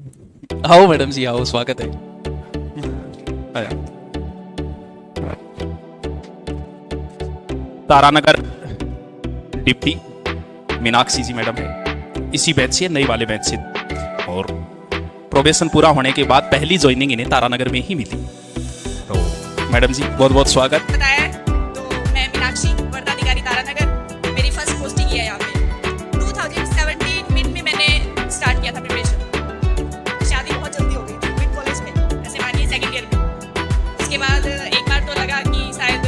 आओ मैडम जी आओ, स्वागत है। आया। तारानगर डिप्टी मीनाक्षी जी मैडम है, इसी बैच से, नई वाले बैच से, और प्रोबेशन पूरा होने के बाद पहली ज्वाइनिंग इन्हें तारानगर में ही मिली। तो मैडम जी बहुत बहुत स्वागत। बताया तो मैं मीनाक्षी, वर्धाधिकारी तारानगर। मेरी फर्स्ट पोस्टिंग है यहाँ पे 2017 मिड में मैंने स्टार्ट किया था प्रिपरेशन। शादी बहुत जल्दी हो गई थी मिड कॉलेज में, ऐसे मानिए सेकेंड ईयर में। उसके बाद एक बार तो लगा कि शायद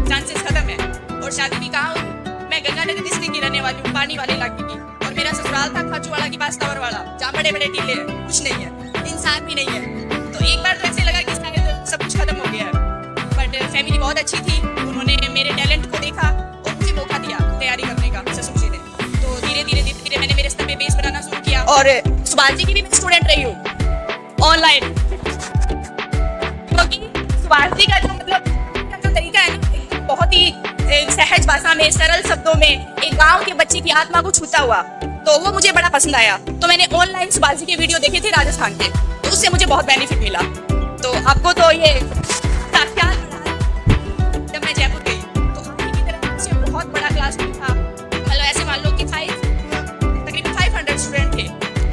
चांसेस खत्म है, और शादी भी कहाँ हुई। मैं गंगानगर डिस्ट्रिक्ट की रहने वाली हूँ, पानी वाले इलाके की, और मेरा ससुराल था खाचूवाड़ा के पास, टावर वाला, जहाँ बड़े बड़े टीले हैं, कुछ नहीं है, इंसान भी नहीं है। तो एक बार तो ऐसे लगा कि शायद सब कुछ खत्म हो गया है। बट फैमिली बहुत अच्छी थी, उन्होंने मेरे टैलेंट को देखा और मुझे मौका दिया तैयारी करने का, ससुर जी ने। तो धीरे धीरे मैंने मेरे स्तर पे बेस बनाना शुरू किया, और सुभाष जी की भी मैं स्टूडेंट रही हूँ ऑनलाइन, क्योंकि सुभाष जी का जो जो तरीका है ना, एकदम बहुत ही सहज भाषा में, सरल शब्दों में, एक गांव के बच्चे की आत्मा को छूता हुआ, तो वो मुझे बड़ा पसंद आया। तो मैंने ऑनलाइन सुभाष जी के वीडियो देखे थे राजस्थान के, तो उससे मुझे बहुत बेनिफिट मिला। तो आपको तो ये साक्षात जब मैं जयपुर गई तो आपकी की तरफ से बहुत बड़ा क्लासरूम था, मतलब ऐसे मान लो कि तकरीबन 500 स्टूडेंट थे।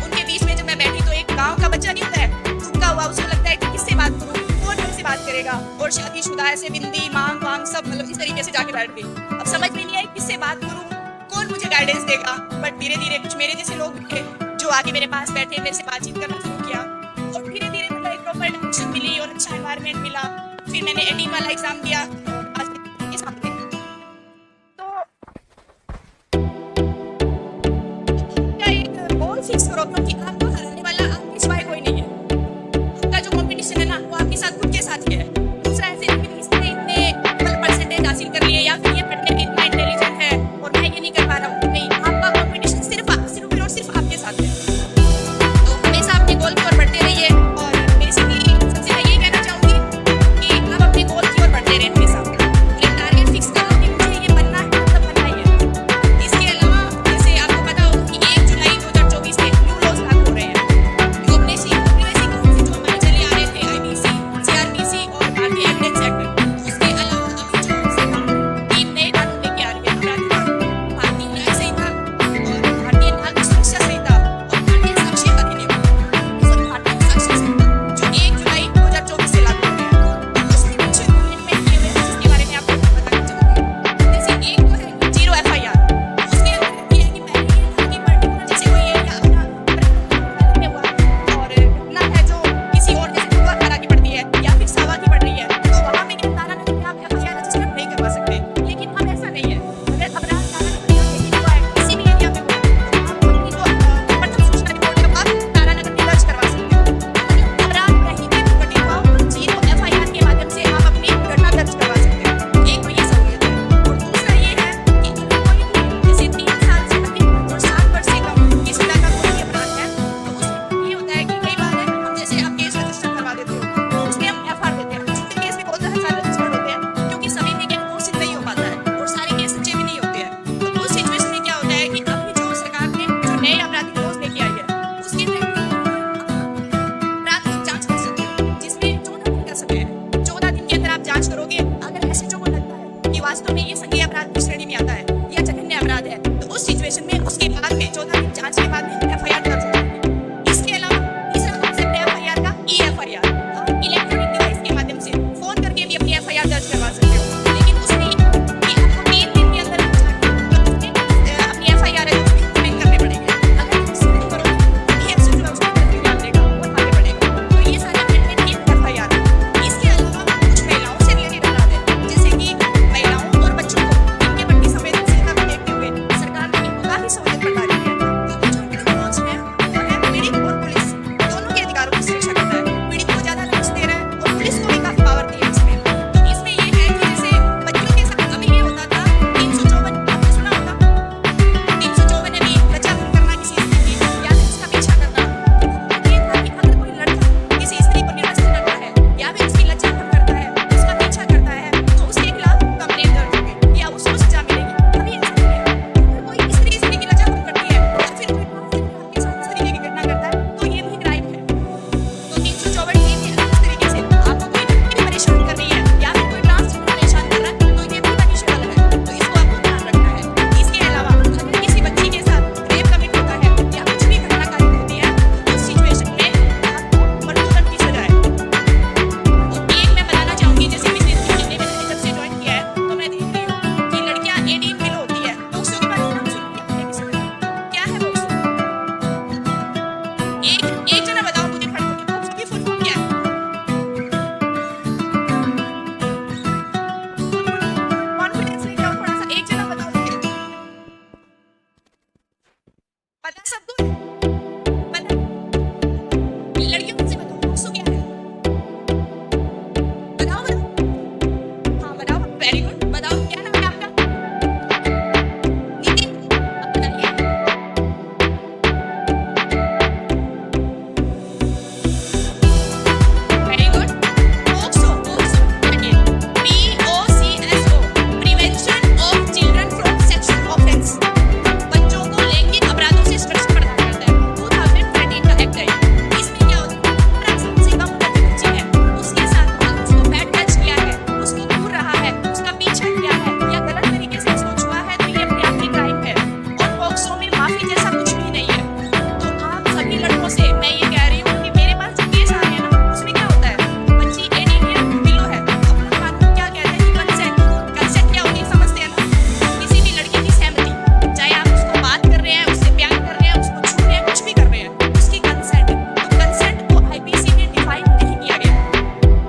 उनके बीच में जब मैं बैठी तो एक गांव का बच्चा नहीं होता है, झुका हुआ, उसको लगता है कि किससे बात करूं, कौन मुझसे बात करेगा, और शादीशुदा ऐसे बिंदी मांग वांग सब, मतलब इस तरीके से जाके बैठ गई। अब समझ में नहीं आई किससे बात करूं, कौन मुझे गाइडेंस देगा। बट धीरे धीरे कुछ मेरे जैसे लोग थे जो आके मेरे पास बैठे, मेरे से बातचीत करना शुरू किया, और धीरे धीरे मतलब एक प्रॉपर डायरेक्शन मिली और अच्छा एनवायरनमेंट मिला। फिर मैंने 18 वाला एग्जाम दिया, आज के सामने तो क्या एक गोल फिक्स करो, क्योंकि आपको हराने वाला आपके सिवाय कोई नहीं है। आपका जो कंपटीशन है ना, वो आपके साथ खुद के साथ ही है। दूसरा ऐसे नहीं कि इसने इतने मतलब परसेंटेज हासिल कर लिए, या फिर ये पढ़ने में इतना इंटेलिजेंट है और मैं ये नहीं कर पा रहा हूँ, नहीं, आपका कंपटीशन सिर्फ और सिर्फ आपके साथ है। तो हमेशा अपने गोल की ओर बढ़ते रहिए, और बेसिकली सबसे मैं यही कहना चाहूंगी कि आप अपने गोल की ओर बढ़ते रहिए हमेशा। एक टारगेट फिक्स करो कि मुझे ये बनना है, मतलब बनना ही है। इसके अलावा जैसे आपको पता हो कि 1 जुलाई 2024 से न्यू लॉज लागू हो रहे एक जना बताओ मुझे खड़े होकर उसकी फुल फॉर्म क्या है? कॉन्फिडेंस लेके आओ थोड़ा सा, एक जना बताओ मुझे। पता सबको? पता? लड़कियों मुझसे बताओ फोक्सो क्या है? बताओ बताओ। हाँ बताओ, वेरी गुड। बताओ क्या नाम है आपका? नितिन। अब बताइए। Very good. फोक्सो, फोक्सो, पढ़िए। POCSO, prevention of children from sexual offence. बच्चों को लैंगिक अपराधों से सुरक्षा प्रदान करता है। 2013 का एक्ट है। इसमें क्या होता है? 18 साल से कम उम्र की बच्ची है, उसके साथ उसको बैड टच किया है, उसको दूर रहा है, उसका पीछा किया है या गलत तरीके से उसको छुआ है तो ये अपने आप की क्राइम है और पॉक्सो में माफी जैसा कुछ भी नहीं है। तो आप सभी लड़कों से मैं ये कह रही हूँ कि मेरे पास जो केस आ रहे हैं ना उसमें क्या होता है, बच्ची 18 ईयर बिलो है, अपना कानून क्या कहता है कि कंसेंट। कंसेंट क्या होती है समझते हैं ना? किसी भी लड़की की सहमति, चाहे आप उसको बात कर रहे हैं, उससे प्यार कर रहे हैं, उसको छू रहे हैं, कुछ भी कर रहे हैं, उसकी कंसेंट। तो कंसेंट को IPC में डिफाइन नहीं किया गया,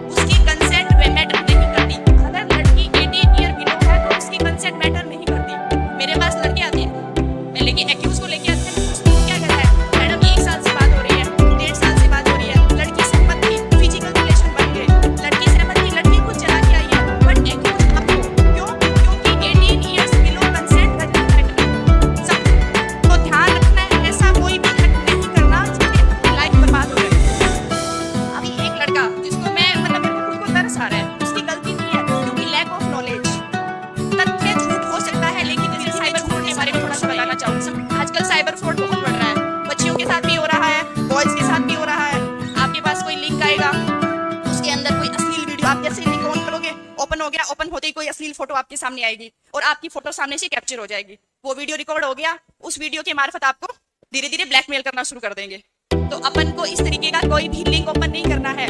उसकी कंसेंट वे मैटर नहीं करती। अगर लड़की 18 ईयर बिलो है तो उसकी कंसेंट मैटर नहीं करती। मेरे पास लड़के आते हैं, मैं लेके एक्यूज को लेके आते हैं, उसको क्या कहता है, मैडम 1 साल से बात हो रही है, 1.5 साल से बात हो रही है, लड़की सहमत थी, फिजिकल रिलेशन बन गए, लड़की सहमत थी, लड़की खुद चला के आई है, बट एक्यूज आपको क्यों? क्योंकि 18 ईयर्स बिलो कंसेंट करना मैटर। सबको ध्यान रखना है, ऐसा कोई भी एक्ट नहीं करना जिससे लाइफ बर्बाद हो जाए। अभी एक लड़का जिसको मैं मतलब मेरे को खुद को तरस आ रहा है, उसकी गलती नहीं है क्योंकि लैक ऑफ नॉलेज। तथ्य झूठ हो सकता है लेकिन मैं साइबर फ्रॉड के बारे में थोड़ा सा बताना चाहूंगी। आजकल साइबर फ्रॉड बहुत बढ़ रहा है, बच्चियों के साथ भी हो रहा है, बॉयज के साथ भी हो रहा है। आपके पास कोई लिंक आएगा, उसके अंदर कोई अश्लील वीडियो, आप जैसे लिंक ऑन करोगे, ओपन हो गया, ओपन होते ही कोई अश्लील फोटो आपके सामने आएगी और आपकी फोटो सामने से कैप्चर हो जाएगी। वो वीडियो रिकॉर्ड हो गया, उस वीडियो के मार्फत आपको धीरे धीरे ब्लैकमेल करना शुरू कर देंगे। तो अपन को इस तरीके का कोई भी लिंक ओपन नहीं करना है।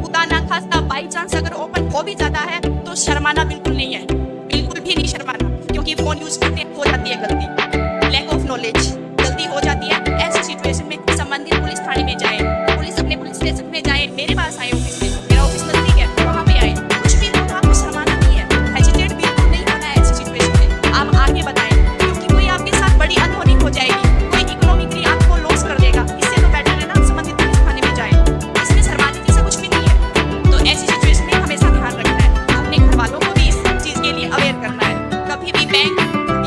खुदा ना खास्ता बाई चांस अगर ओपन हो भी जाता है तो शर्माना बिल्कुल नहीं है, बिल्कुल भी नहीं शर्माना, क्योंकि फोन यूज करते हो जाती है गलती, लैक ऑफ नॉलेज, गलती हो जाती है। ऐसी सिचुएशन में संबंधित पुलिस थाने में जाए, पुलिस अपने पुलिस स्टेशन में जाए, मेरे पास आए ऑफिस में, मेरा ऑफिस नजदीक है, वहां पे आए, कुछ भी हो तो आपको शर्माना नहीं है, हेजिटेट बिल्कुल नहीं होना है। ऐसी सिचुएशन में आप आगे बताएं, क्योंकि कोई आपके साथ बड़ी अनहोनी हो जाएगी, कोई इकोनॉमिकली आपको लॉस कर देगा। इससे तो बेटर है ना संबंधित पुलिस थाने में जाए, इसमें शर्माने जैसा कुछ भी नहीं है। तो ऐसी सिचुएशन में हमेशा ध्यान रखना है, अपने घर वालों को भी इस चीज के लिए अवेयर करना है। कभी भी बैंक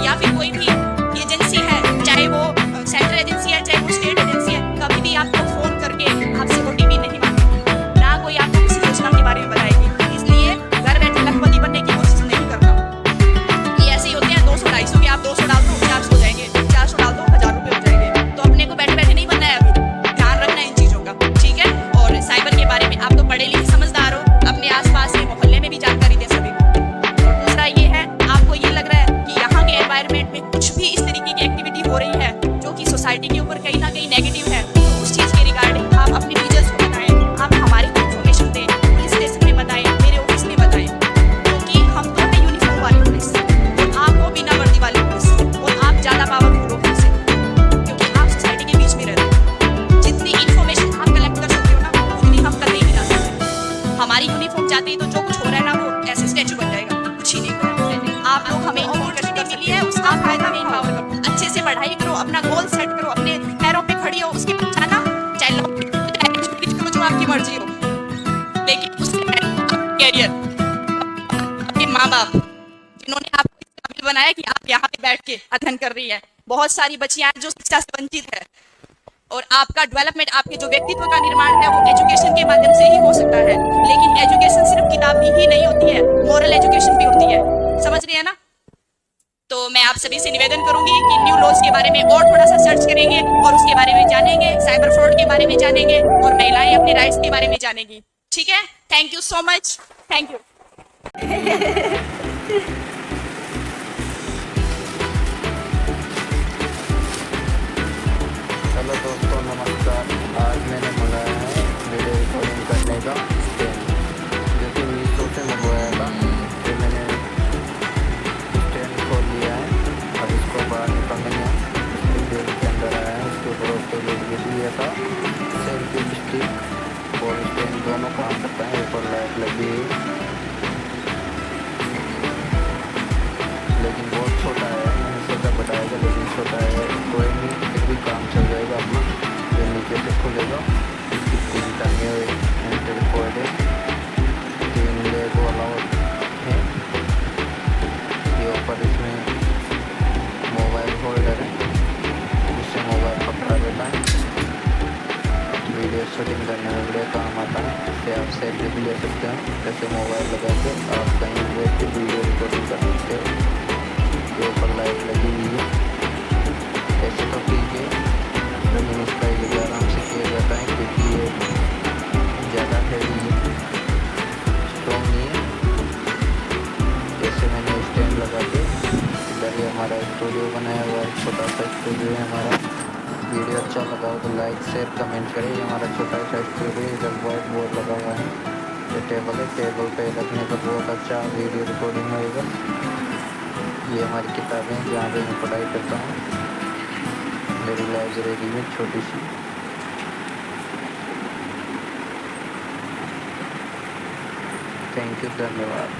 या फिर कोई भी एजेंसी है, चाहे वो सेंट्रल एजेंसी है, चाहे वो स्टेट एजेंसी है, कभी भी आपको फोन करके आपसे OTP नहीं मांगेगी, ना कोई आपको किसी योजना के बारे में बताएगी। इसलिए घर बैठे लखपति बनने की कोशिश नहीं करना। ये ऐसे ही होते हैं 200-250 के, आप 200 डाल दो 400 हो जाएंगे, 400 डाल दो 1000 रुपये हो जाएंगे। तो अपने को बैठे बैठे नहीं बनना है, अभी ध्यान रखना है इन चीजों का, ठीक है। और साइबर के बारे में आप तो पढ़े लिखे समझदार हो, अपने आसपास के मोहल्ले में भी जानकारी दे सभी को। और दूसरा ये है, आपको ये लग रहा है कि यहाँ के एनवायरनमेंट में कुछ भी इस तरीके की एक्टिविटी हो रही है जो कि सोसाइटी के ऊपर कहीं ना कहीं नेगेटिव है, तो उस चीज के रिगार्डिंग आप अपने टीचर्स को बताएं, आप हमारी को इन्फॉर्मेशन दें, पुलिस स्टेशन में बताएं, मेरे ऑफिस में बताएं, क्योंकि हम तो है यूनिफॉर्म वाली पुलिस और आप हो बिना वर्दी वाली पुलिस, और आप ज्यादा पावरफुल हो हमसे, क्योंकि आप सोसाइटी के बीच में रहते हो। जितनी इन्फॉर्मेशन आप कलेक्ट कर सकते हो ना, उतनी हम कर नहीं ला सकते। हमारी यूनिफॉर्म जाते ही तो जो कुछ हो रहा है ना, वो ऐसे स्टैचू बन जाएगा, कुछ ही नहीं हो रहा है। आप लोग हमें अपॉर्चुनिटी मिली है, उसका फायदा नहीं उठाओ, अच्छे से पढ़ाई करो, अपना गोल सेट करो, अपने पैरों पे खड़ी हो, उसके बाद जाना चाहे लो जो आपकी मर्जी हो, लेकिन उससे कैरियर, अपने माँ बाप जिन्होंने आपको इस काबिल बनाया कि आप यहाँ पे बैठ के अध्ययन कर रही है। बहुत सारी बच्चियां जो शिक्षा से वंचित है, और आपका डेवलपमेंट, आपके जो व्यक्तित्व का निर्माण है वो एजुकेशन के माध्यम से ही हो सकता है। लेकिन एजुकेशन सिर्फ किताबी ही नहीं होती है, मोरल एजुकेशन भी होती है, समझ रही है ना। तो मैं आप सभी से निवेदन करूंगी कि न्यू लॉज के बारे में और थोड़ा सा सर्च करेंगे और उसके बारे में जानेंगे, साइबर फ्रॉड के बारे में जानेंगे और महिलाएं अपने राइट्स के बारे में जानेंगी, ठीक है। Thank you so much, thank you. Hello दोस्तों, नमस्कार। आज मैंने मंगाया है वीडियो रिकॉर्डिंग करने का स्टैंड, जो कि मीशो से मंगवाया था। तो मैंने स्टैंड खोल लिया है, अब इसको बाहर निकालेंगे। वीडियो के अंदर आया है, इसके ऊपर ऑटो लग गई है, तथा सेल्फी स्टिक और स्टैंड दोनों काम करता है। ऊपर लाइट लगी है लेकिन बहुत छोटा है, मैंने सोचा बताएगा लेकिन छोटा है, कोई नहीं, फिर भी काम चल जाएगा अपना। ये नीचे से खुलेगा, इसकी पिन टंगे हुए एंट्री कोड है, 3 लेग अलाउड है। ये ऊपर इसमें मोबाइल होल्डर है, इससे मोबाइल पकड़ा रहता है, वीडियो शूटिंग करने में बड़े काम आता है। इससे आप सेल्फी भी ले सकते हैं, जैसे मोबाइल लगा के आप कहीं बैठ के वीडियो रिकॉर्डिंग कर सकते हो। के ऊपर लाइट लगी हुई है, ऐसे तो ठीक है लेकिन इसका ये आराम से किया जाता है क्योंकि ये ज़्यादा हैवी है, स्ट्रॉन्ग नहीं है। जैसे मैंने स्टैंड लगा के इधर ही हमारा स्टूडियो बनाया हुआ है, छोटा सा स्टूडियो है हमारा। वीडियो अच्छा लगा हो तो लाइक शेयर कमेंट करें। ये हमारा छोटा सा स्टूडियो है, इधर व्हाइट बोर्ड लगा हुआ है, ये टेबल है, टेबल पे रखने पर बहुत अच्छा वीडियो रिकॉर्डिंग होएगा। ये हमारी किताबें हैं जहाँ पे मैं पढ़ाई करता हूँ, मेरी लाइब्रेरी में छोटी सी। थैंक यू, धन्यवाद।